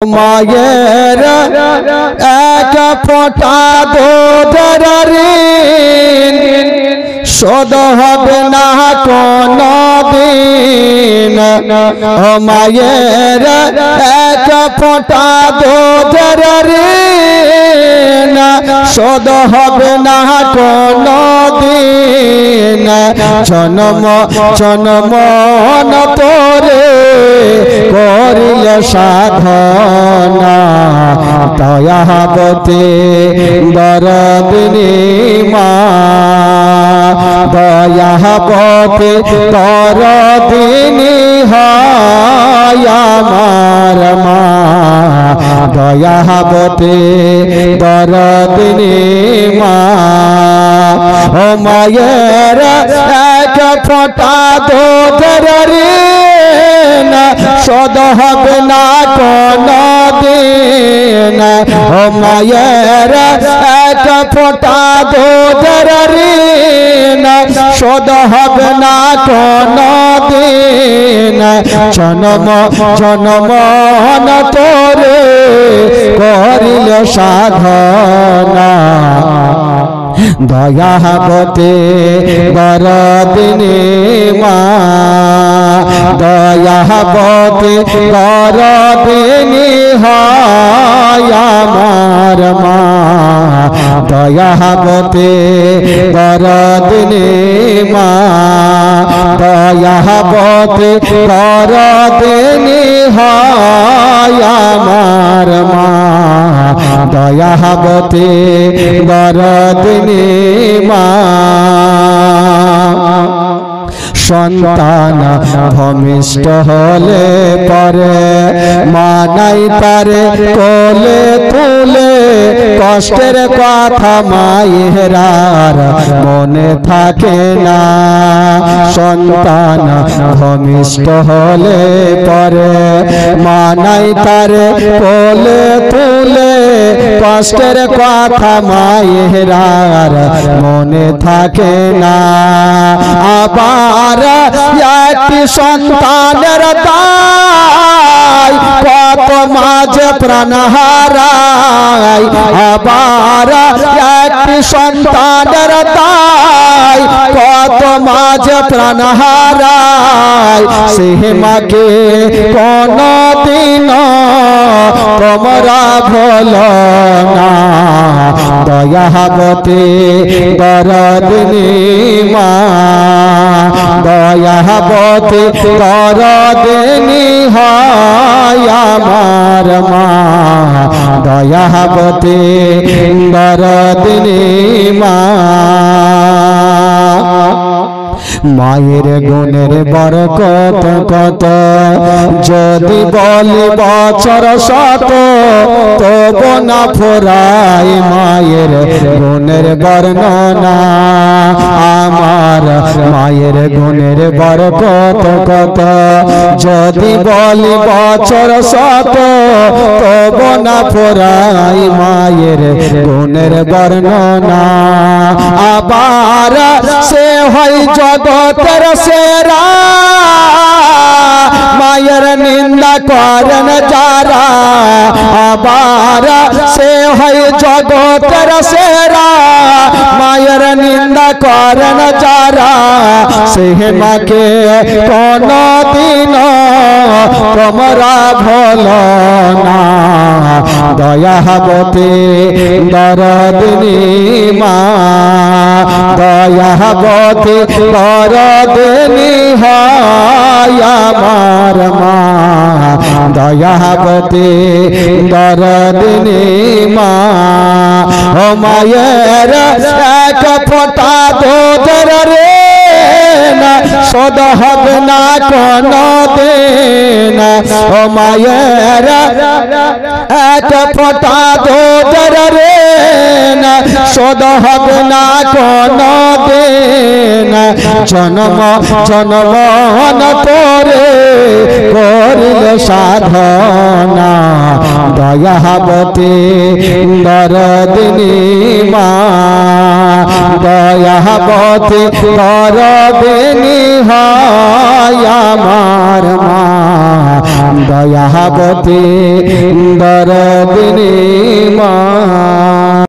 মায়ের এক ফোঁটা দুধের ঋণ শোধ হবে না কোনদিন। ও মায়ের এক ফোঁটা দুধের ঋণ শোধ হবে না কোনদিন। জন্ম জন্ম তোরে করিলে সাধনা দয়াবতী দরদিনী মা। দয়াবতী দরদিনী হয় আমার মা। দয়াবতী দরদিনী মা। ও মায়ের এক ফোঁটা দুধের ঋণ শোধ হবে না কোনদিন। ও মায়ের এক ফোঁটা দুধের ঋণ শোধ হবে না কোনদিন। জন্ম জন্ম তোরে করিলে সাধনা দয়াবতী দরদিনী মা। দয়াবতী দরদিনী হয় আমার মা। দয়াবতী দরদিনী মা। দয়াবতী দরদিনী হয় আমার মা। দয়াবতী দরদিনী মা। সন্তান ভূমিষ্ঠ হলে পরে মানাই তারে কোলে তুলে কষ্টের কথা মায়েরার মনে থাকে না। সন্তান ভূমিষ্ঠ হলে পরে মানাই তারে কোলে তুলে কষ্টের কথা মায়েরার মনে থাকে না। আবার একটি সন্তানের দায় কত মাঝে প্রাণ হারায়। আবার একটি সন্তানের দায় কত মাঝে প্রাণ হারায়। সে মাকে কোনদিন তোমরা ভুলো না। দয়াবতী দরদিনী মা। দয়াবতী দরদিনী হয় আমার মা। দয়াবতী দরদিনী মা। মায়ের গুণের বরকত কত যদি বলি বছর শত তবু না ফুরায় মায়ের গুণের বর্ণনা। আমার মায়ের গুণের বরকত কত যদি বলি বছর শত তবু না ফুরায় মায়ের গুণের বর্ণনা। আবার সে হয় জগতের সেরা মায়ের নিন্দা করেন যারা। আবার সে হয় জগতের সেরা মায়ের নিন্দা করেন যারা। সে মাকে কোনদিন তোমরা ভুলো না। দয়াবতী দরদিনী মা। দয়াবতী দরদিনী হয় আমার মা। দয়াবতী দরদিনী মা। ও মায়ের এক ফোঁটা দুধের ঋণ শোধ হবে না কোনদিন। ও মায়ের এক ফোঁটা দুধের ঋণ শোধ হবে না কোনদিন। জন্ম জন্ম তোরে করিলে সাধনা দয়াবতী দরদিনী মা। দয়াবতী দরদিনী হয় আমার মা। দয়াবতী দরদিনী মা।